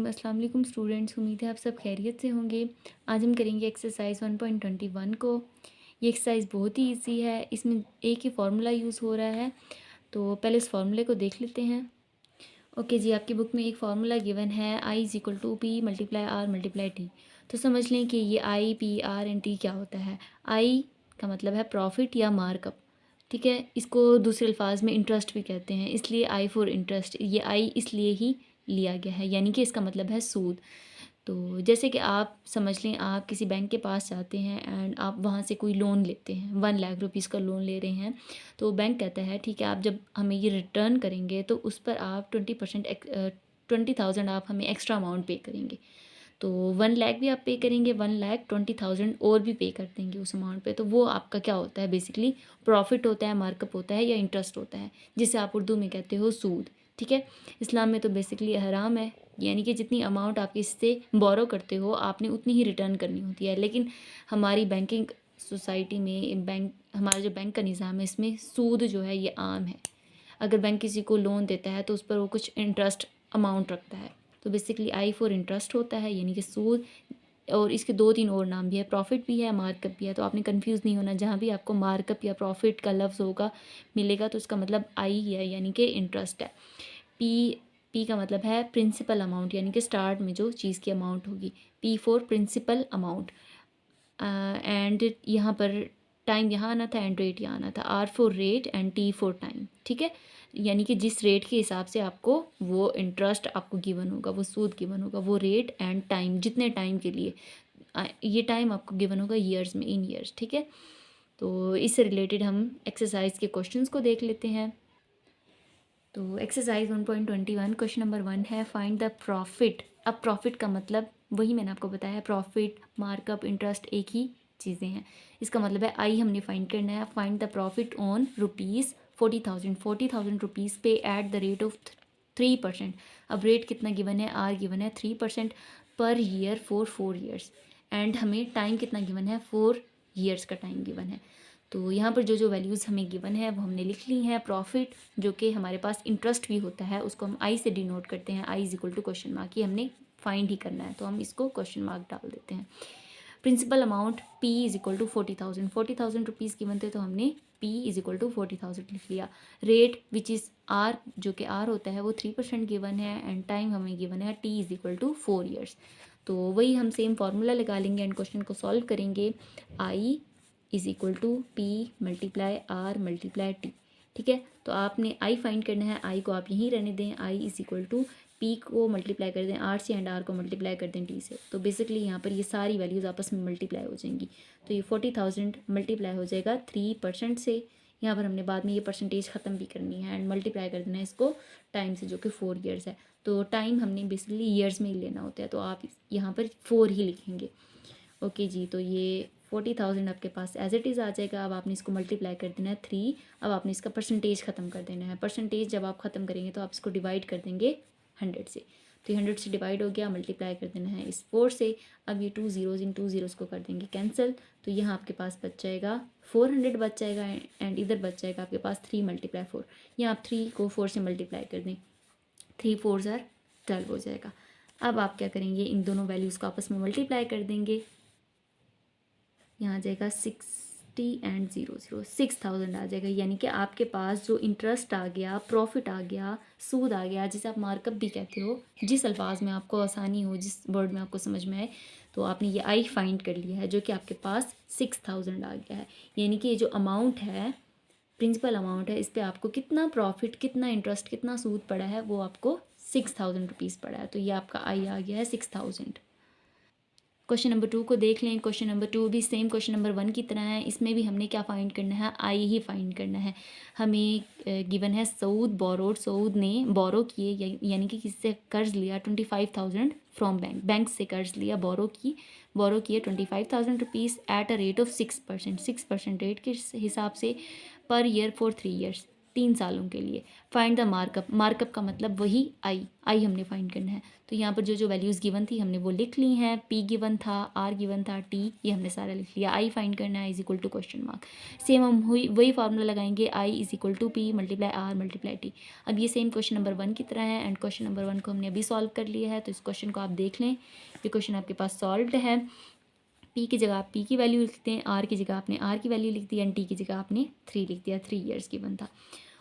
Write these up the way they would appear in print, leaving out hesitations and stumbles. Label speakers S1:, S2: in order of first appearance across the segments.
S1: अस्सलाम वालेकुम स्टूडेंट्स, उम्मीद है आप सब खैरियत से होंगे। आज हम करेंगे एक्सरसाइज 1.21 को। ये एक्सरसाइज बहुत ही इजी है, इसमें एक ही फार्मूला यूज़ हो रहा है। तो पहले इस फार्मूले को देख लेते हैं। ओके जी, आपकी बुक में एक फार्मूला गिवन है I is equal to P multiply R multiply T. तो समझ लें कि ये I P R and T क्या होता है। आई का मतलब है प्रॉफिट या मार्कअप, ठीक है। इसको दूसरे अल्फाज में इंटरेस्ट भी कहते हैं, इसलिए आई फॉर इंटरेस्ट, ये आई इसलिए ही लिया गया है, यानी कि इसका मतलब है सूद। तो जैसे कि आप समझ लें, आप किसी बैंक के पास जाते हैं एंड आप वहाँ से कोई लोन लेते हैं, 1 लाख रुपीज़ का लोन ले रहे हैं। तो बैंक कहता है ठीक है, आप जब हमें ये रिटर्न करेंगे तो उस पर आप 20% 20,000 आप हमें एक्स्ट्रा अमाउंट पे करेंगे। तो 1 लाख भी आप पे करेंगे, 1,20,000 और भी पे कर देंगे उस अमाउंट पे। तो वो आपका क्या होता है, बेसिकली प्रॉफिट होता है, मार्कअप होता है या इंटरेस्ट होता है, जिसे आप उर्दू में कहते हो सूद, ठीक है। इस्लाम में तो बेसिकली हराम है, यानी कि जितनी अमाउंट आप इससे बोरो करते हो आपने उतनी ही रिटर्न करनी होती है। लेकिन हमारी बैंकिंग सोसाइटी में हमारा जो बैंक का निज़ाम है, इसमें सूद जो है ये आम है। अगर बैंक किसी को लोन देता है तो उस पर वो कुछ इंटरेस्ट अमाउंट रखता है। तो बेसिकली आई फॉर इंटरेस्ट होता है, यानी कि सूद। और इसके 2-3 और नाम भी है, प्रॉफिट भी है, मार्कअप भी है। तो आपने कंफ्यूज नहीं होना, जहाँ भी आपको मार्कअप या प्रॉफिट का लफ्ज़ होगा मिलेगा तो उसका मतलब आई है, यानी कि इंटरेस्ट है। पी पी का मतलब है प्रिंसिपल अमाउंट, यानी कि स्टार्ट में जो चीज़ की अमाउंट होगी। P for principal amount. And यहाँ पर टाइम यहाँ आना था एंड रेट यहाँ आना था। R for rate and T for time, ठीक है। यानी कि जिस रेट के हिसाब से आपको वो इंटरेस्ट आपको गिवन होगा, वो सूद गिवन होगा, वो रेट एंड टाइम, जितने टाइम के लिए ये टाइम आपको गिवन होगा ईयर्स में, इन ईयर्स, ठीक है। तो इससे रिलेटेड हम एक्सरसाइज के क्वेश्चंस को देख लेते हैं। तो एक्सरसाइज 1.21 क्वेश्चन नंबर 1 है फाइंड द प्रॉफिट। अब प्रॉफिट का मतलब वही मैंने आपको बताया, प्रॉफिट, मार्कअप, इंटरेस्ट एक ही चीज़ें हैं। इसका मतलब है आई हमने फाइंड करना है। Find the profit on ₹40,000 rupees पे एट द रेट ऑफ 3%। अब रेट कितना गिवन है, आर गिवन है 3% per year for 4 years. And हमें टाइम कितना गिवन है, 4 ईयर्स का टाइम गिवन है। तो यहाँ पर जो जो वैल्यूज़ हमें गिवन है वो हमने लिख ली हैं। प्रॉफिट जो कि हमारे पास इंटरेस्ट भी होता है, उसको हम आई से डिनोट करते हैं। I is equal to question mark, ये हमने फाइंड ही करना है तो हम इसको क्वेश्चन मार्क डाल देते हैं। Principal amount P is equal to 40,000 rupees given थे तो हमने पी इज इक्वल टू 40,000 लिख लिया। रेट विच इज़ आर, जो कि आर होता है वो 3% गिवन है एंड टाइम हमें गिवन है T is equal to 4 years. तो वही हम सेम फार्मूला लगा लेंगे एंड क्वेश्चन को सॉल्व करेंगे। I is equal to P multiply R multiply T, ठीक है। तो आपने आई फाइंड करना है, आई को आप यहीं रहने दें। आई इज इक्वल टू पी को मल्टीप्लाई कर दें आर से एंड आर को मल्टीप्लाई कर दें टी से। तो बेसिकली यहाँ पर ये सारी वैल्यूज़ आपस में मल्टीप्लाई हो जाएंगी। तो ये 40,000 मल्टीप्लाई हो जाएगा 3% से। यहाँ पर हमने बाद में ये परसेंटेज ख़त्म भी करनी है एंड मल्टीप्लाई कर देना है इसको टाइम से, जो कि 4 ईयर्स है। तो टाइम हमने बेसिकली ईयर्स में ही लेना होता है, तो आप यहाँ पर 4 ही लिखेंगे। ओके जी, तो ये 40,000 आपके पास एज इट इज़ आ जाएगा। अब आपने इसको मल्टीप्लाई कर देना है 3। अब आपने इसका परसेंटेज ख़त्म कर देना है। परसेंटेज जब आप ख़त्म करेंगे तो आप इसको डिवाइड कर देंगे 100 से। तो 100 से डिवाइड हो गया, मल्टीप्लाई कर देना है इस 4 से। अब ये 2 ज़ीरोज़ इन 2 ज़ीरोज़ को कर देंगे कैंसिल। तो यहाँ आपके पास बच जाएगा 400 बच जाएगा एंड इधर बच जाएगा आपके पास 3 मल्टीप्लाई 4। यहाँ आप 3 को 4 से मल्टीप्लाई कर दें, 3 4 ज़ार 12 हो जाएगा। अब आप क्या करेंगे, इन दोनों वैल्यूज़ को आपस में मल्टीप्लाई कर देंगे। यहाँ आ जाएगा 60 एंड 00, 6,000 आ जाएगा। यानी कि आपके पास जो इंटरेस्ट आ गया, प्रॉफिट आ गया, सूद आ गया, जिसे आप मार्कअप भी कहते हो, जिस अल्फाज में आपको आसानी हो, जिस वर्ड में आपको समझ में आए, तो आपने ये आई फाइंड कर लिया है, जो कि आपके पास 6,000 आ गया है। यानी कि ये जो अमाउंट है, प्रिंसिपल अमाउंट है, इस पर आपको कितना प्रॉफिट, कितना इंटरेस्ट, कितना सूद पड़ा है, वो आपको 6,000 रुपीज़ पड़ा है। तो ये आपका आई आ गया है 6,000। क्वेश्चन नंबर 2 को देख लें। क्वेश्चन नंबर 2 भी सेम क्वेश्चन नंबर 1 की तरह है। इसमें भी हमने क्या फाइंड करना है, आई ही फाइंड करना है। हमें गिवन है सऊद बोरोड, सऊद ने बोरो किए, यानी कि किससे कर्ज लिया 25,000 फ्रॉम बैंक, बैंक से कर्ज लिया, बोरो किए 25,000 rupees at a rate of 6%, 6% rate के हिसाब से पर ईयर फॉर 3 ईयर्स। 3 सालों के लिए। फाइंड द मार्कअप, मार्कअप का मतलब वही आई हमने फाइंड करना है। तो यहाँ पर जो जो वैल्यूज़ गिवन थी हमने वो लिख ली हैं। पी गिवन था, आर गिवन था, टी ये हमने सारा लिख लिया। आई फाइंड करना है is equal to question mark. Same हम वही फार्मूला लगाएंगे, I is equal to P multiply R multiply T. अब ये सेम क्वेश्चन नंबर 1 की तरह है एंड क्वेश्चन नंबर 1 को हमने अभी सॉल्व कर लिया है। तो इस क्वेश्चन को आप देख लें, ये क्वेश्चन आपके पास सॉल्व्ड है। पी की जगह आप पी की वैल्यू लिखते हैं, आर की जगह आपने आर की वैल्यू लिख दी एंड टी की जगह आपने 3 लिख दिया। 3 ईयर्स गिवन था।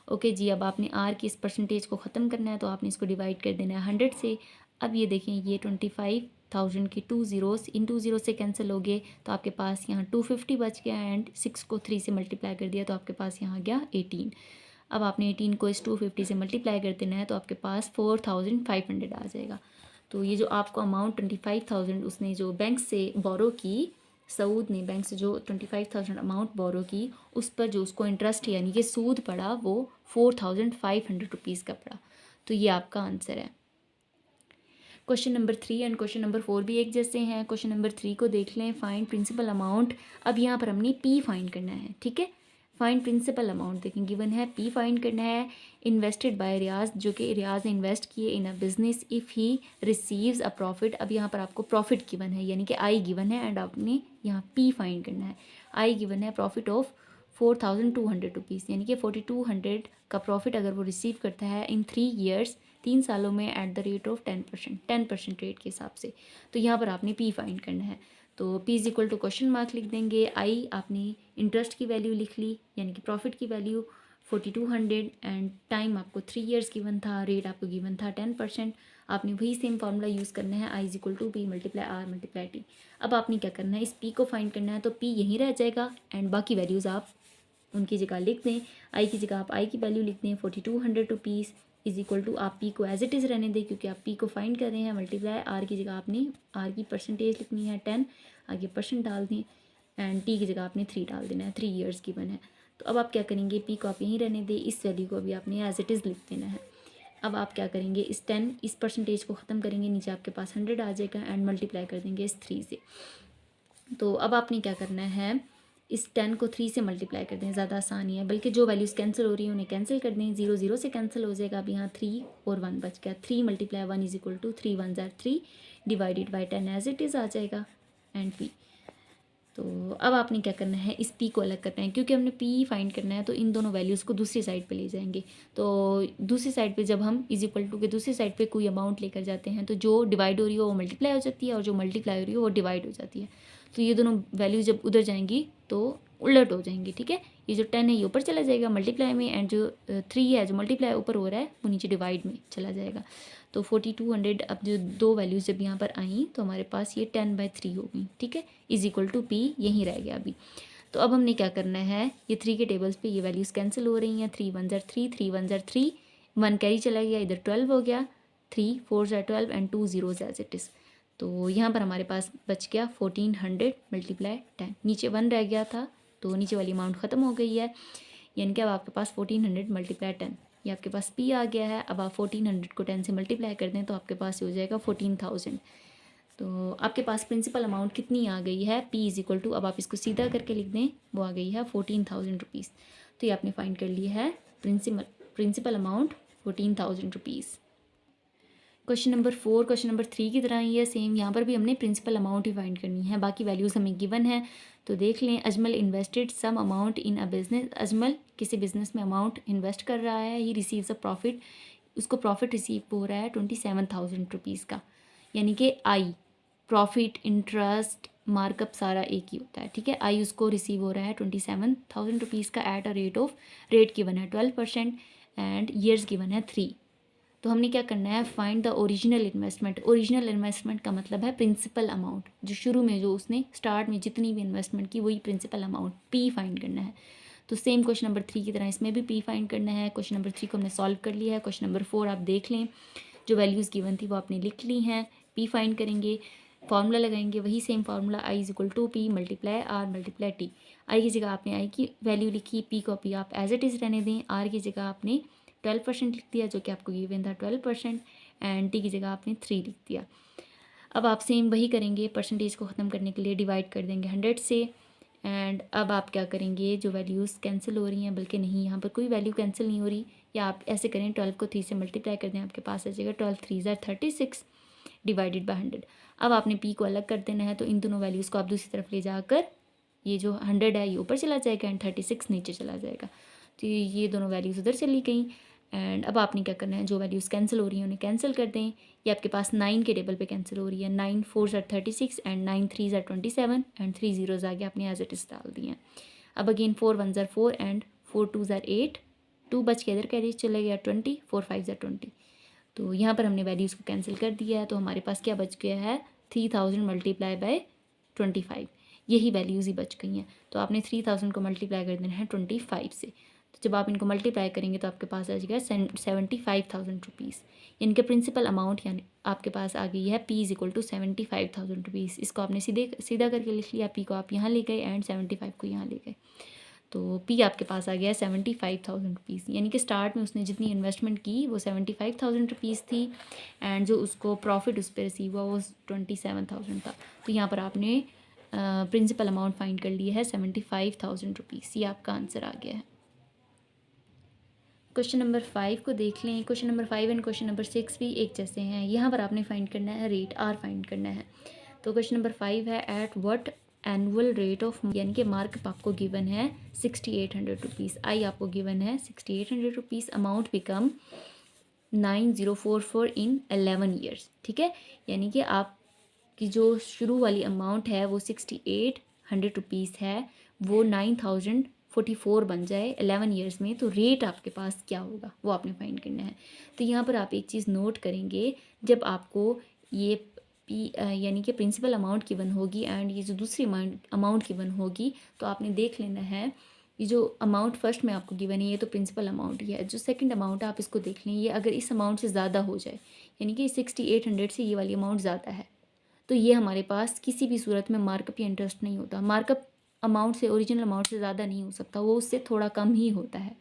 S1: ओके जी, अब आपने आर की इस परसेंटेज को ख़त्म करना है तो आपने इसको डिवाइड कर देना है 100 से। अब ये देखें, ये 25,000 की 2 ज़ीरोस इन 2 ज़ीरो से कैंसिल हो गए तो आपके पास यहाँ 250 बच गया एंड 6 को 3 से मल्टीप्लाई कर दिया तो आपके पास यहाँ आ गया 18। अब आपने 18 को इस 250 से मल्टीप्लाई कर देना है तो आपके पास 4,500 आ जाएगा। तो ये जो आपको अमाउंट 25,000 उसने जो बैंक से बोरो की, सऊद ने बैंक से जो 25,000 अमाउंट बोरो की, उस पर जो उसको इंटरेस्ट यानी कि सूद पड़ा वो 4,500 रुपीज़ का पड़ा। तो ये आपका आंसर है। Question number 3 and question number 4 भी एक जैसे हैं। क्वेश्चन नंबर 3 को देख लें, फाइंड प्रिंसिपल अमाउंट। अब यहाँ पर हमने पी फाइंड करना है, ठीक है। फाइंड प्रिंसिपल अमाउंट देखें, गिवन है पी फाइंड करना है। इन्वेस्टेड बाय रियाज, जो कि रियाज ने इन्वेस्ट किए in a business if he receives a profit. अब यहाँ पर आपको प्रॉफिट गिवन है यानी कि आई गिवन है एंड आपने यहाँ पी फाइंड करना है। आई गिवन है प्रॉफिट ऑफ 4,200 रुपीज़ यानी कि 4,200 का प्रॉफिट अगर वो रिसीव करता है इन 3 ईयर्स, 3 सालों में at the rate of 10% rate के हिसाब से। तो यहाँ पर आपने पी फाइंड करना है। तो P is equal to question mark लिख देंगे। आई आपने इंटरेस्ट की वैल्यू लिख ली यानी कि प्रॉफिट की वैल्यू 4,200 एंड टाइम आपको 3 ईयर्स गिवन था, रेट आपको गिवन था 10%। आपने वही सेम फार्मूला यूज़ करना है, I is equal to P multiply R multiply T. अब आपने क्या करना है, इस पी को फाइंड करना है। तो पी यहीं रह जाएगा एंड बाकी वैल्यूज़ आप उनकी जगह लिख दें। आई की जगह आप आई की वैल्यू लिख दें 4,200 रुपीज़ इज इक्वल टू, आप पी को एज इट इज़ रहने दें क्योंकि आप पी को फाइंड कर रहे हैं, मल्टीप्लाई आर की जगह आपने आर की परसेंटेज लिखनी है 10, आगे परसेंट डाल दें एंड टी की जगह आपने 3 डाल देना है। 3 ईयर्स गिवन है। तो अब आप क्या करेंगे, पी को आप यहीं रहने दें, इस वैल्यू को अभी आपने एज इट इज़ लिख देना है। अब आप क्या करेंगे, इस 10 इस परसेंटेज को ख़त्म करेंगे, नीचे आपके पास 100 आ जाएगा एंड मल्टीप्लाई कर देंगे इस 3 से। तो अब आपने क्या करना है, इस 10 को 3 से मल्टीप्लाई कर दें, ज़्यादा आसान ही है। बल्कि जो वैल्यूज़ कैंसिल हो रही हैं उन्हें कैंसिल कर दें, 0 0 से कैंसिल हो जाएगा। अब यहाँ 3 और 1 बच गया। 3 मल्टीप्लाई 1 इज इक्वल टू 3 1 ज़ार 3 divided by 10 as it is आ जाएगा एंड पी। तो अब आपने क्या करना है, इस पी को अलग करना है क्योंकि हमने पी फाइंड करना है। तो इन दोनों वैल्यूज़ को दूसरी साइड पे ले जाएंगे। तो दूसरी साइड पे जब हम इज इक्वल टू के दूसरी साइड पे कोई अमाउंट लेकर जाते हैं तो जो डिवाइड हो रही है वो मल्टीप्लाई हो जाती है और जो मल्टीप्लाई हो रही है वो डिवाइड हो जाती है। तो ये दोनों वैल्यूज जब उधर जाएंगी तो उलट हो जाएंगी, ठीक है। ये जो 10 है ये ऊपर चला जाएगा मल्टीप्लाई में एंड जो 3 है जो मल्टीप्लाई ऊपर हो रहा है वो नीचे डिवाइड में चला जाएगा। तो 4,200 अब जो दो वैल्यूज़ जब यहाँ पर आई तो हमारे पास ये 10/3 हो गई, ठीक है। इज इक्वल टू पी यहीं रह गया अभी। तो अब हमने क्या करना है, ये 3 के टेबल्स पे ये वैल्यूज़ कैंसिल हो रही हैं। 3 1 ज़ार 3 3 1 ज़ार 3 1 कैरी चला गया, इधर 12 हो गया, 3 4 ज़ार 12 and 2 zeros as it is. तो यहाँ पर हमारे पास बच गया 1,400 मल्टीप्लाई 10, नीचे 1 रह गया था तो नीचे वाली अमाउंट ख़त्म हो गई है यानी कि अब आपके पास 1,400 मल्टीप्लाई 10, ये आपके पास पी आ गया है। अब आप 1,400 को 10 से मल्टीप्लाई कर दें तो आपके पास हो जाएगा 14,000। तो आपके पास प्रिंसिपल अमाउंट कितनी आ गई है, पी इज इक्वल टू, अब आप इसको सीधा करके लिख दें, वो आ गई है 14,000 रुपीज़। तो ये आपने फाइंड कर लिया है principal amount 14,000 rupees. Question number 4 question number 3 की तरह ही है सेम, यहाँ पर भी हमने प्रिंसिपल अमाउंट ही फाइंड करनी है, बाकी वैल्यूज़ हमें गिवन है। तो देख लें, Ajmal invested some amount in a business, Ajmal किसी बिजनेस में अमाउंट इन्वेस्ट कर रहा है, ही रिसीव्स अ प्रॉफिट, उसको प्रॉफिट रिसीव हो रहा है 27,000 रुपीज़ का, यानी कि आई प्रॉफिट इंटरेस्ट मार्कअप सारा एक ही होता है, ठीक है। आई उसको रिसीव हो रहा है 27,000 रुपीज़ का एट अ रेट गिवन है 12% एंड ईयर्स गिवन है 3। तो हमने क्या करना है, find the original investment. Original investment का मतलब है प्रिंसिपल अमाउंट, जो शुरू में जो उसने स्टार्ट में जितनी भी इन्वेस्टमेंट की वही प्रिंसिपल अमाउंट पी फाइंड करना है। तो सेम क्वेश्चन नंबर 3 की तरह इसमें भी पी फाइंड करना है। क्वेश्चन नंबर 3 को हमने सॉल्व कर लिया है। क्वेश्चन नंबर 4 आप देख लें, जो वैल्यूज़ गिवन थी वो आपने लिख ली हैं। पी फाइंड करेंगे, फार्मूला लगाएंगे, वही same formula I is equal to P multiply R multiply T. I की जगह आपने आई की वैल्यू लिखी, पी को पी आप एज इट इज़ रहने दें, आर की जगह आपने 12% लिख दिया जो कि आपको गिवन था 12% एंड टी की जगह आपने 3 लिख दिया। अब आप सेम वही करेंगे, परसेंटेज को ख़त्म करने के लिए डिवाइड कर देंगे 100 से एंड अब आप क्या करेंगे, जो वैल्यूज़ कैंसिल हो रही हैं, बल्कि नहीं, यहाँ पर कोई वैल्यू कैंसिल नहीं हो रही, या आप ऐसे करें 12 को 3 से मल्टीप्लाई कर दें, आपके पास आ जाएगा 12 3 36 डिवाइडेड बाय 100। अब आपने पी को अलग कर देना है, तो इन दोनों वैल्यूज़ को आप दूसरी तरफ ले जाकर ये जो 100 है ये ऊपर चला जाएगा एंड 36 नीचे चला जाएगा। तो ये दोनों वैल्यूज़ उधर चली गई। एंड अब आपने क्या करना है, जो वैल्यूज़ कैंसिल हो रही हैं उन्हें कैंसिल कर दें। ये आपके पास 9 के टेबल पे कैंसिल हो रही है, 9 4 36 एंड 9 3 27 एंड 3 जीरोज़ आगे आपने एज इट इज़ डाल दिए हैं। अब अगेन 4 1 4 एंड 4 2 8, 2 बच के इधर कैरी चले गया 20, 4 5 20। तो यहाँ पर हमने वैल्यूज़ को कैंसिल कर दिया है, तो हमारे पास क्या बच गया है, 3000 मल्टीप्लाई बाय 25, यही वैल्यूज़ ही बच गई हैं। तो आपने 3000 को मल्टीप्लाई कर देना है 25 से। तो जब आप इनको मल्टीप्लाई करेंगे तो आपके पास आ जाएगा 75,000 रुपीज़, यानी कि प्रिंसिपल अमाउंट यानी आपके पास आ गई है P is equal to 75,000 rupees. इसको आपने सीधा करके लिख लिया, पी को आप यहाँ ले गए एंड 75 को यहाँ ले गए, तो पी आपके पास आ गया है 75,000 रुपीज़। यानी कि स्टार्ट में उसने जितनी इन्वेस्टमेंट की वो 75,000 रुपीज़ थी एंड जो उसको प्रॉफिट उस पर रिसीव हुआ वो 27,000 था। तो यहाँ पर आपने प्रिंसिपल अमाउंट फाइंड कर लिया है 75,000 रुपीज़। ये आपका आंसर आ गया है। क्वेश्चन नंबर 5 को देख लें। Question number 5 and question number 6 भी एक जैसे हैं। यहाँ पर आपने फाइंड करना है रेट आर फाइंड करना है। तो क्वेश्चन नंबर 5 है at what annual rate of, यानी कि मार्कअप आपको गिवन है 6800 रुपीज़, आई आपको गिवन है 6800 रुपीज़, अमाउंट बिकम 9044 इन 11 ईयर्स। ठीक है, यानी कि आपकी जो शुरू वाली अमाउंट है वो 6800 रुपीज़ है, वो 9044 बन जाए 11 ईयर्स में, तो रेट आपके पास क्या होगा वो आपने फाइंड करना है। तो यहाँ पर आप एक चीज़ नोट करेंगे, जब आपको ये पी यानी कि प्रिंसिपल अमाउंट गिवन होगी एंड ये जो दूसरी अमाउंट गिवन होगी, तो आपने देख लेना है ये जो अमाउंट फर्स्ट में आपको गिवन है ये तो प्रिंसिपल अमाउंट ही है, जो सेकंड अमाउंट है आप इसको देख लें, ये अगर इस अमाउंट से ज़्यादा हो जाए, यानी कि 6800 से ये वाली अमाउंट ज़्यादा है, तो ये हमारे पास किसी भी सूरत में मार्कअप या इंटरेस्ट नहीं होता। मार्कअप अमाउंट से, ओरिजिनल अमाउंट से ज़्यादा नहीं हो सकता, वो उससे थोड़ा कम ही होता है।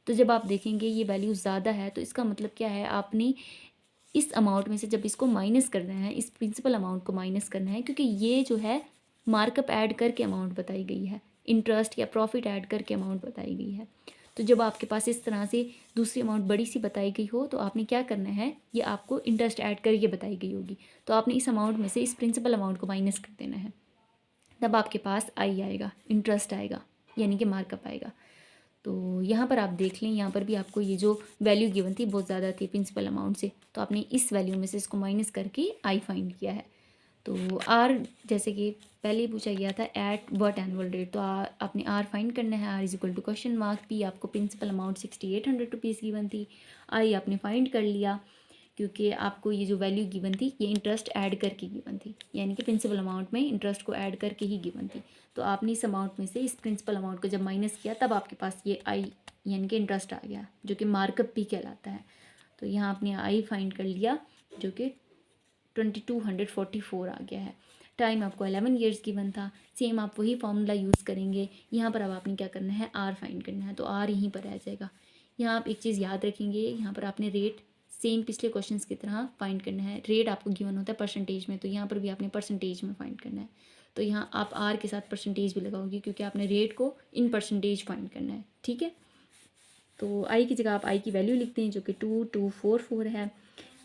S1: तो जब आप देखेंगे ये वैल्यू ज़्यादा है, तो इसका मतलब क्या है, आपने इस अमाउंट में से जब इसको माइनस करना है, इस प्रिंसिपल अमाउंट को माइनस करना है, क्योंकि ये जो है मार्कअप ऐड करके अमाउंट बताई गई है, इंटरेस्ट या प्रॉफिट ऐड करके अमाउंट बताई गई है। तो जब आपके पास इस तरह से दूसरी अमाउंट बड़ी सी बताई गई हो, तो आपने क्या करना है, ये आपको इंटरेस्ट ऐड करके बताई गई होगी, तो आपने इस अमाउंट में से इस प्रिंसिपल अमाउंट को माइनस कर देना है, तब आपके पास आई आएगा, इंटरेस्ट आएगा, यानी कि मार्कअप आएगा। तो यहाँ पर आप देख लें, यहाँ पर भी आपको ये जो वैल्यू गिवन थी बहुत ज़्यादा थी प्रिंसिपल अमाउंट से, तो आपने इस वैल्यू में से इसको माइनस करके आई फाइंड किया है। तो आर जैसे कि पहले ही पूछा गया था एट व्हाट एनुअल रेट, तो आपने आर फाइंड करना है, R is equal to question mark, P आपको प्रिंसिपल अमाउंट 6800 रुपीज़ गिवन थी, आई आपने फाइंड कर लिया क्योंकि आपको ये जो वैल्यू गिवन थी ये इंटरेस्ट ऐड करके गिवन थी, यानी कि प्रिंसिपल अमाउंट में इंटरेस्ट को ऐड करके ही गिवन थी। तो आपने इस अमाउंट में से इस प्रिंसिपल अमाउंट को जब माइनस किया तब आपके पास ये आई यानी कि इंटरेस्ट आ गया, जो कि मार्कअप भी कहलाता है। तो यहाँ आपने आई फाइंड कर लिया जो कि 2244 आ गया है। टाइम आपको 11 ईयर्स गिवन था, सेम आप वही फॉर्मूला यूज़ करेंगे। यहाँ पर अब आपने क्या करना है, आर फाइंड करना है, तो आर यहीं पर रह जाएगा। यहाँ आप एक चीज़ याद रखेंगे, यहाँ पर आपने रेट सेम पिछले क्वेश्चंस की तरह फाइंड करना है। रेट आपको गिवन होता है परसेंटेज में, तो यहाँ पर भी आपने परसेंटेज में फाइंड करना है। तो यहाँ आप आर के साथ परसेंटेज भी लगाओगे क्योंकि आपने रेट को इन परसेंटेज फाइंड करना है। ठीक है, तो आई की जगह आप आई की वैल्यू लिखते हैं जो कि 2244 है,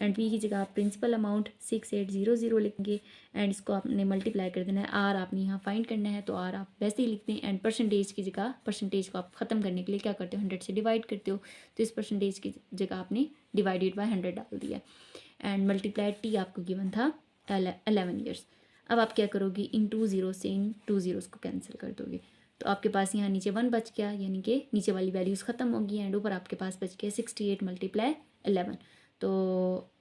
S1: एंड पी की जगह आप प्रिंसिपल अमाउंट 6800 लिखेंगे एंड इसको आपने मल्टीप्लाई कर देना है। आर आपने यहाँ फाइंड करना है, तो आर आप वैसे ही लिखते हैं एंड परसेंटेज की जगह, परसेंटेज को आप ख़त्म करने के लिए क्या करते हो, 100 से डिवाइड करते हो, तो इस परसेंटेज की जगह आपने डिवाइडेड बाय 100 डाल दिया एंड मल्टीप्लाई टी आपको गिवन था 11 ईयर्स। अब आप क्या करोगे, इन 2 जीरो से इन 2 जीरोज़ को कैंसिल कर दोगे, तो आपके पास यहाँ नीचे 1 बच गया, यानी कि नीचे वाली वैल्यूज़ ख़त्म होगी एंड ऊपर आपके पास बच गया 68 मल्टीप्लाई 11। तो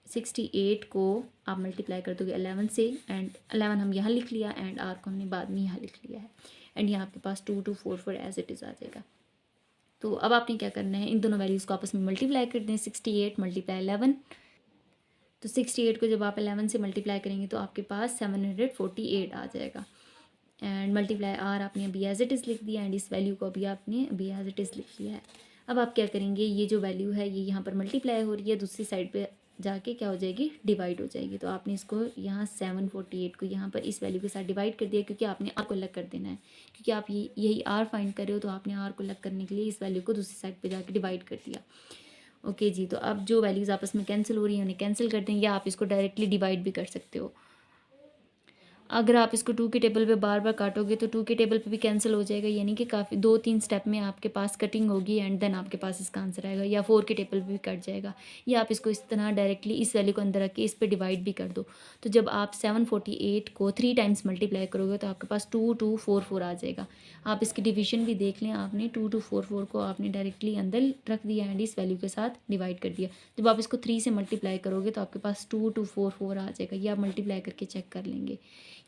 S1: 68 को आप मल्टीप्लाई कर दोगे 11 से एंड 11 हम यहाँ लिख लिया एंड आर को हमने बाद में यहाँ लिख लिया है एंड यहाँ आपके पास 2244 एज इट इज़ आ जाएगा। तो अब आपने क्या करना है, इन दोनों वैल्यूज़ को आपस में मल्टीप्लाई कर दें, 68 मल्टीप्लाई 11, तो 68 को जब आप 11 से मल्टीप्लाई करेंगे तो आपके पास 748 आ जाएगा एंड मल्टीप्लाई आर आपने अभी एज इट इज़ लिख दिया एंड इस वैल्यू को अभी आपने अभी एज इट इज़ लिख लिया है। अब आप क्या करेंगे, ये जो वैल्यू है ये यहाँ पर मल्टीप्लाई हो रही है, दूसरी साइड पे जाके क्या हो जाएगी, डिवाइड हो जाएगी। तो आपने इसको यहाँ 748 को यहाँ पर इस वैल्यू के साथ डिवाइड कर दिया, क्योंकि आपने आर को अलग कर देना है, क्योंकि आप यही आर फाइंड कर रहे हो, तो आपने आर को अलग करने के लिए इस वैल्यू को दूसरी साइड पे जाके डिवाइड कर दिया। ओके जी, तो अब जो वैल्यूज़ आपस में कैंसिल हो रही हैं उन्हें कैंसिल कर दें, या आप इसको डायरेक्टली डिवाइड भी कर सकते हो। अगर आप इसको 2 के टेबल पे बार बार काटोगे तो 2 के टेबल पे भी कैंसिल हो जाएगा, यानी कि काफ़ी 2-3 स्टेप में आपके पास कटिंग होगी एंड देन आपके पास इसका आंसर आएगा। या 4 के टेबल पे भी कट जाएगा, या आप इसको इस तरह डायरेक्टली इस वैल्यू को अंदर रख के इस पे डिवाइड भी कर दो। तो जब आप 748 को 3 टाइम्स मल्टीप्लाई करोगे तो आपके पास 2244 आ जाएगा। आप इसकी डिवीजन भी देख लें, आपने 2244 को आपने डायरेक्टली अंदर रख दिया एंड इस वैल्यू के साथ डिवाइड कर दिया। जब आप इसको 3 से मल्टीप्लाई करोगे तो आपके पास 2244 आ जाएगा। ये आप मल्टीप्लाई करके चेक कर लेंगे,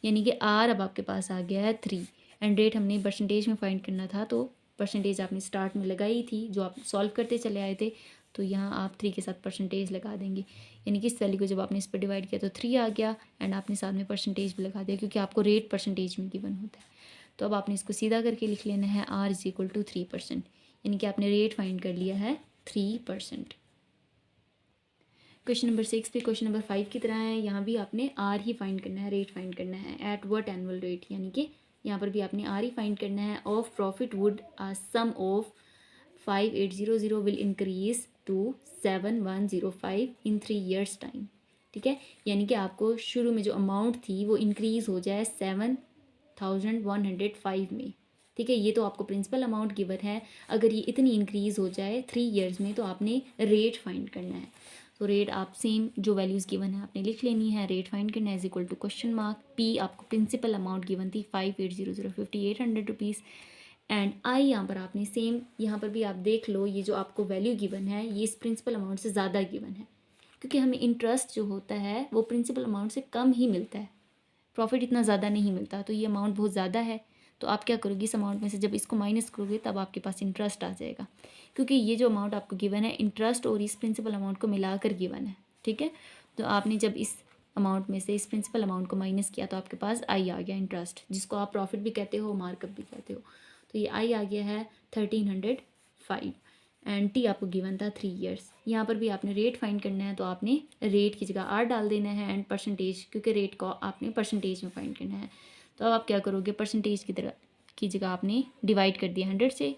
S1: यानी कि आर अब आपके पास आ गया है 3। एंड रेट हमने परसेंटेज में फाइंड करना था, तो परसेंटेज आपने स्टार्ट में लगाई थी जो आप सॉल्व करते चले आए थे, तो यहाँ आप 3 के साथ परसेंटेज लगा देंगे, यानी कि इस वैल्यू को जब आपने इस पर डिवाइड किया तो 3 आ गया एंड आपने साथ में परसेंटेज भी लगा दिया, क्योंकि आपको रेट परसेंटेज में गिवन होता है। तो अब आपने इसको सीधा करके लिख लेना है आर इज इक्वल टू 3%, यानी कि आपने रेट फाइंड कर लिया है 3%। क्वेश्चन नंबर 6 भी क्वेश्चन नंबर 5 की तरह है, यहाँ भी आपने आर ही फाइंड करना है, रेट फाइंड करना है एट व्हाट एनुअल रेट, यानी कि यहाँ पर भी आपने आर ही फाइंड करना है। Of profit would sum of 5800 will increase to 7105 in 3 years time. ठीक है, यानी कि आपको शुरू में जो अमाउंट थी वो इंक्रीज़ हो जाए 7105 में। ठीक है, ये तो आपको प्रिंसिपल अमाउंट गिवन है। अगर ये इतनी इंक्रीज़ हो जाए 3 years में तो आपने रेट फाइंड करना है। तो रेट आप सेम जो वैल्यूज़ गिवन है आपने लिख लेनी है। रेट फाइंड करना है is equal to question mark P, आपको प्रिंसिपल अमाउंट गिवन थी 5800 5800 रुपीज़ एंड आई यहाँ पर आपने सेम, यहाँ पर भी आप देख लो, ये जो आपको वैल्यू गिवन है ये इस प्रिंसिपल अमाउंट से ज़्यादा गिवन है, क्योंकि हमें इंटरेस्ट जो होता है वो प्रिंसिपल अमाउंट से कम ही मिलता है, प्रॉफिट इतना ज़्यादा नहीं मिलता। तो ये अमाउंट बहुत ज़्यादा है, तो आप क्या करोगे, इस अमाउंट में से जब इसको माइनस करोगे तब आपके पास इंटरेस्ट आ जाएगा, क्योंकि ये जो अमाउंट आपको गिवन है इंटरेस्ट और इस प्रिंसिपल अमाउंट को मिलाकर गिवन है। ठीक है, तो आपने जब इस अमाउंट में से इस प्रिंसिपल अमाउंट को माइनस किया तो आपके पास आई आ गया इंटरेस्ट, जिसको आप प्रॉफिट भी कहते हो मार्कअप भी कहते हो। तो ये आई आ गया है 1305 एंड टी आपको गिवन था 3 years। यहाँ पर भी आपने रेट फाइंड करना है, तो आपने रेट की जगह आर डाल देना है एंड परसेंटेज, क्योंकि रेट को आपने परसेंटेज में फाइंड करना है। तो अब आप क्या करोगे, परसेंटेज की जगह आपने डिवाइड कर दिया 100 से,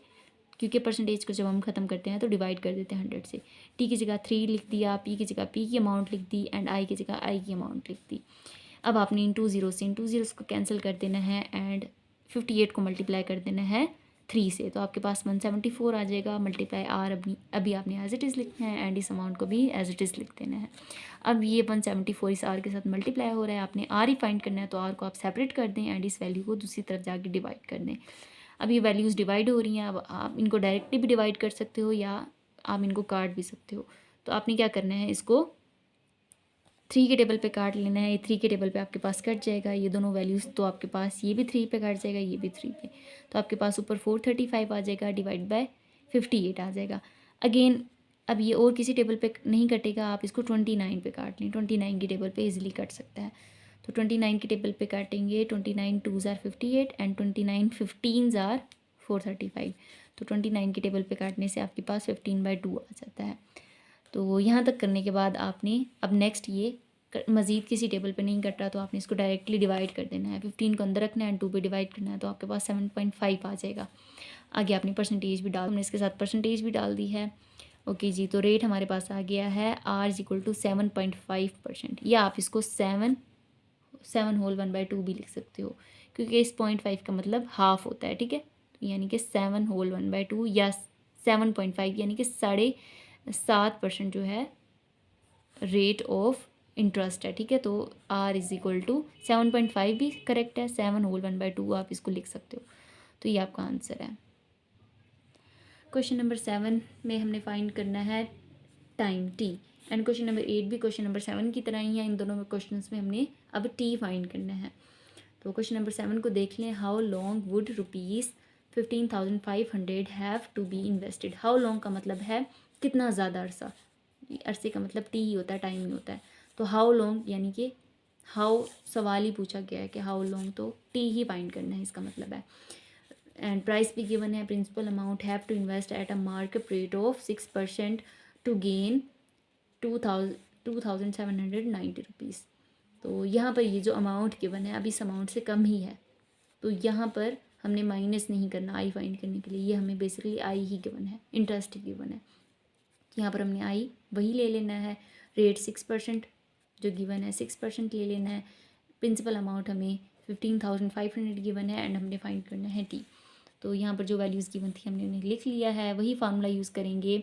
S1: क्योंकि परसेंटेज को जब हम ख़त्म करते हैं तो डिवाइड कर देते हैं 100 से। टी की जगह 3 लिख दिया, पी की जगह पी की अमाउंट लिख दी एंड आई की जगह आई की अमाउंट लिख दी। अब आपने इन 2 जीरो से इन 2 जीरोस को कैंसिल कर देना है एंड 58 को मल्टीप्लाई कर देना है 3 से, तो आपके पास 174 आ जाएगा। मल्टीप्लाई आर अभी आपने एज इट इज़ लिखना है एंड इस अमाउंट को भी एज इट इज़ लिख देना है। अब ये 174 इस आर के साथ मल्टीप्लाई हो रहा है, आपने आर ही फाइंड करना है, तो आर को आप सेपरेट कर दें एंड इस वैल्यू को दूसरी तरफ जाके डिवाइड कर दें। अब ये वैल्यूज़ डिवाइड हो रही हैं, अब आप इनको डायरेक्टली भी डिवाइड कर सकते हो या आप इनको काट भी सकते हो। तो आपने क्या करना है, इसको 3 के टेबल पे काट लेना है। ये 3 के टेबल पे आपके पास कट जाएगा, ये दोनों वैल्यूज़, तो आपके पास ये भी 3 पे कट जाएगा, ये भी 3 पे, तो आपके पास ऊपर 435 आ जाएगा डिवाइड बाय 58 आ जाएगा। अगेन अब ये और किसी टेबल पे नहीं कटेगा, आप इसको 29 पे काट लें, 29 की टेबल पे इजीली कट सकता है। तो 29 की टेबल पे काटेंगे, 29 2s are 58 and 29 15s are 435। तो 29 की टेबल पे काटने से आपके पास 15/2 आ जाता है। तो यहाँ तक करने के बाद आपने अब नेक्स्ट ये मज़ीद किसी टेबल पे नहीं कट रहा, तो आपने इसको डायरेक्टली डिवाइड कर देना है। 15 को अंदर रखना है एंड 2 पे डिवाइड करना है, तो आपके पास 7.5 आ जाएगा। आगे आपने परसेंटेज भी हमने इसके साथ परसेंटेज भी डाल दी है। ओके जी, तो रेट हमारे पास आ गया है आर इज इक्वल टू 7.5%, या आप इसको 7 होल 1/2 भी लिख सकते हो, क्योंकि इस 0.5 का मतलब हाफ होता है। ठीक है, यानी कि 7 होल 1/2 या 7.5 यानी कि 7.5% जो है रेट ऑफ इंटरेस्ट है। ठीक है, तो आर इज इक्वल टू 7.5 भी करेक्ट है, 7 होल 1/2 आप इसको लिख सकते हो। तो ये आपका आंसर है। क्वेश्चन नंबर 7 में हमने फाइंड करना है time T and question number 8 भी क्वेश्चन नंबर 7 की तरह ही है। इन दोनों में क्वेश्चन में हमने अब टी फाइंड करना है। तो क्वेश्चन नंबर 7 को देख लें। How long would ₹15,500 have to be invested. How long का मतलब है कितना ज़्यादा अरसा, अरसे का मतलब टी ही होता है, टाइम ही होता है। तो हाउ लॉन्ग यानी कि हाउ सवाल ही पूछा गया है कि हाउ लॉन्ग, तो टी ही फाइंड करना है, इसका मतलब है। एंड प्राइस भी गिवन है, principal amount have to invest at a market rate of 6% to gain ₹2790। तो यहाँ पर ये जो अमाउंट गिवन है अब इस अमाउंट से कम ही है, तो यहाँ पर हमने माइनस नहीं करना आई फाइंड करने के लिए, ये हमें बेसिकली आई ही गिवन है, इंटरेस्ट ही गिवन है। यहाँ पर हमने आई वही ले लेना है, रेट 6% जो गिवन है 6% ले लेना है। प्रिंसिपल अमाउंट हमें 15,500 गिवन है एंड हमने फाइंड करना है टी। तो यहाँ पर जो वैल्यूज़ गिवन थी हमने उन्हें लिख लिया है, वही फार्मूला यूज़ करेंगे,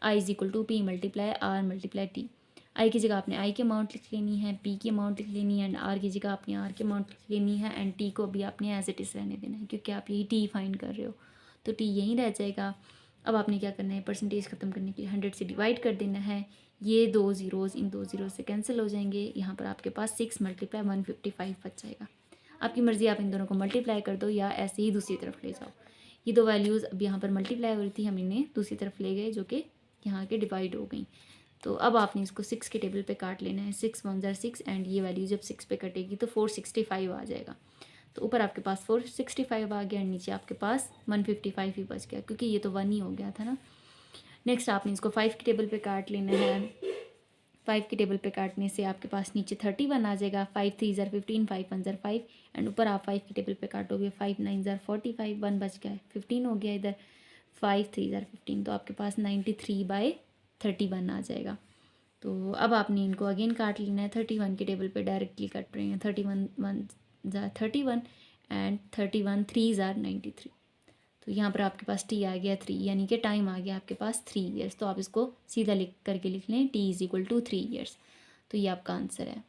S1: I is equal to P multiply R multiply T. I की जगह आपने आई की अमाउंट लिख लेनी है, पी की अमाउंट लिख लेनी है एंड आर की जगह आपने आर की अमाउंट लिख लेनी है एंड टी को अभी आपने एज इट इज़ रहने देना है क्योंकि आप यही टी फाइंड कर रहे हो, तो टी यहीं रह जाएगा। अब आपने क्या करना है, परसेंटेज ख़त्म करने के लिए 100 से डिवाइड कर देना है, ये 2 ज़ीरोज़ इन 2 ज़ीरो से कैंसिल हो जाएंगे, यहाँ पर आपके पास 6 मल्टीप्लाई 155 बच जाएगा। आपकी मर्ज़ी, आप इन दोनों को मल्टीप्लाई कर दो या ऐसे ही दूसरी तरफ ले जाओ। ये दो वैल्यूज़ अब यहाँ पर मल्टीप्लाई हो रही थी, हम इन्हें दूसरी तरफ ले गए जो कि यहाँ के डिवाइड हो गई। तो अब आपने इसको 6 के टेबल पे काट लेना है, 6 1 ज़ार 6 एंड ये वैल्यू जब 6 पे कटेगी तो 465 आ जाएगा। तो ऊपर आपके पास 465 आ गया, नीचे आपके पास 155 ही बच गया क्योंकि ये तो 1 ही हो गया था ना। नेक्स्ट आपने इसको 5 के टेबल पे काट लेना है, 5 के टेबल पे काटने से आपके पास नीचे 31 आ जाएगा, 5 3 ज़ार 15, 5 1 ज़ार 5 एंड ऊपर आप 5 के टेबल पे काटोगे, 5 9 ज़ार 45, 1 बच गया है, 15 हो गया इधर, 5 3 ज़ार 15, तो आपके पास 93/31 आ जाएगा। तो अब आपने इनको अगेन काट लेना है, 31 के टेबल पे डायरेक्टली कट रहे हैं, 31 1 ज़ार 31 एंड 31 3 ज़ार 93। तो यहाँ पर आपके पास टी आ गया 3, यानी कि टाइम आ गया आपके पास 3 ईयर्स। तो आप इसको सीधा लिख करके लिख लें, T is equal to 3 years. तो ये आपका आंसर है।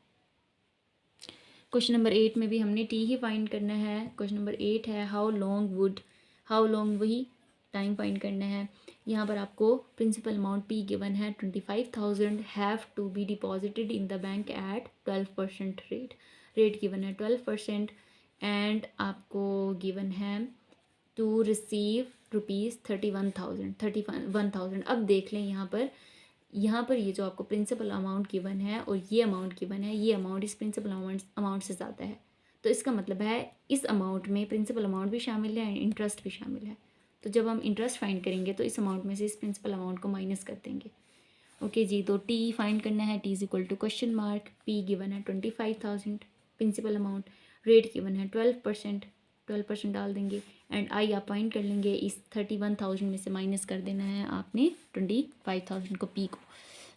S1: क्वेश्चन नंबर 8 में भी हमने टी ही फाइंड करना है। क्वेश्चन नंबर 8 है हाउ लॉन्ग वही टाइम फाइंड करना है। यहाँ पर आपको प्रिंसिपल अमाउंट पी गिवन है 25,000 have to be deposited in the bank at 12% rate given है 12% एंड आपको गिवन है टू रिसीव ₹31,000। अब देख लें यहाँ पर ये जो आपको प्रिंसिपल अमाउंट गिवन है और ये अमाउंट गिवन है, ये अमाउंट इस प्रिंसिपल अमाउंट से ज़्यादा है, तो इसका मतलब है इस अमाउंट में प्रिंसिपल अमाउंट भी शामिल है एंड इंटरेस्ट भी शामिल है। तो जब हम इंटरेस्ट फाइंड करेंगे तो इस अमाउंट में से इस प्रिंसिपल अमाउंट को माइनस कर देंगे। ओके जी, तो टी फाइंड करना है, T is equal to question mark, P given है 25,000 प्रिंसिपल अमाउंट, रेट गिवन है 12% डाल देंगे एंड आई आप फाइंड कर लेंगे, इस 31,000 में से माइनस कर देना है आपने 25,000 को, पी को।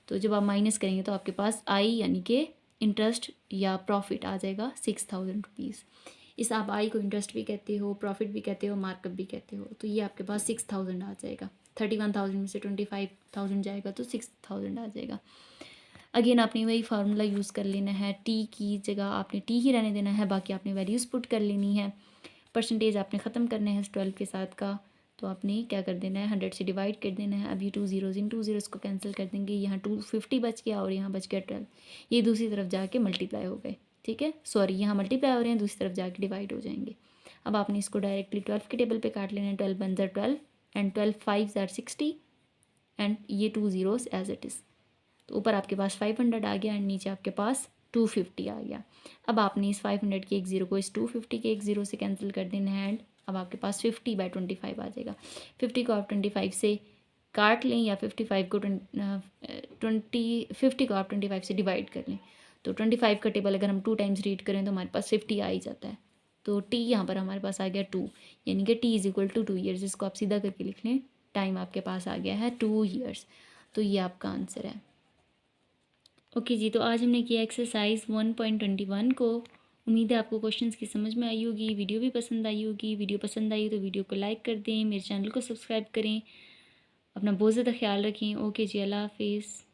S1: तो जब आप माइनस करेंगे तो आपके पास आई यानी कि इंटरेस्ट या प्रॉफिट आ जाएगा ₹6,000। इस आप आई को इंटरेस्ट भी कहते हो, प्रॉफिट भी कहते हो, मार्कअप भी कहते हो। तो ये आपके पास 6,000 आ जाएगा, 31,000 में से 25,000 जाएगा तो 6,000 आ जाएगा। अगेन आपने वही फार्मूला यूज़ कर लेना है, टी की जगह आपने टी ही रहने देना है, बाकी आपने वैल्यूज़ पुट कर लेनी है। परसेंटेज आपने ख़त्म करना है 12 के साथ का, तो आपने क्या कर देना है 100 से डिवाइड कर देना है। अब ये 2 ज़ीरोज़ इन 2 ज़ीरोज़ को कैंसिल कर देंगे, यहाँ 250 बच गया और यहाँ बच गया 12, ये दूसरी तरफ जाके मल्टीप्लाई हो गए, ठीक है, सॉरी यहाँ मल्टीप्लाई हो रहे हैं, दूसरी तरफ जाके डिवाइड हो जाएंगे। अब आपने इसको डायरेक्टली 12 के टेबल पे काट लेना है, 12 1 ज़ार 12 एंड 12 5 ज़ार 60 एंड ये 2 ज़ीरोज़ एज इट इज़। तो ऊपर आपके पास 500 आ गया एंड नीचे आपके पास 250 आ गया। अब आपने इस 500 के एक ज़ीरो को इस 250 के एक ज़ीरो से कैंसिल कर देना है एंड अब आपके पास 50/25 आ जाएगा। 50 को आप 25 से काट लें या 50 को आप 25 से डिवाइड कर लें। तो 25 का टेबल अगर हम 2 टाइम्स रीड करें तो हमारे पास 50 आ ही जाता है। तो टी यहाँ पर हमारे पास आ गया 2, यानी कि T is equal to 2 years. इसको आप सीधा करके लिख लें, टाइम आपके पास आ गया है 2 ईयर्स। तो ये आपका आंसर है। ओके जी, तो आज हमने किया एक्सरसाइज 1.21 को। उम्मीद है आपको क्वेश्चंस की समझ में आई होगी, वीडियो भी पसंद आई होगी। वीडियो पसंद आई तो वीडियो को लाइक कर दें, मेरे चैनल को सब्सक्राइब करें, अपना बहुत ज़्यादा ख्याल रखें। ओके जी, अल्लाह हाफिज़।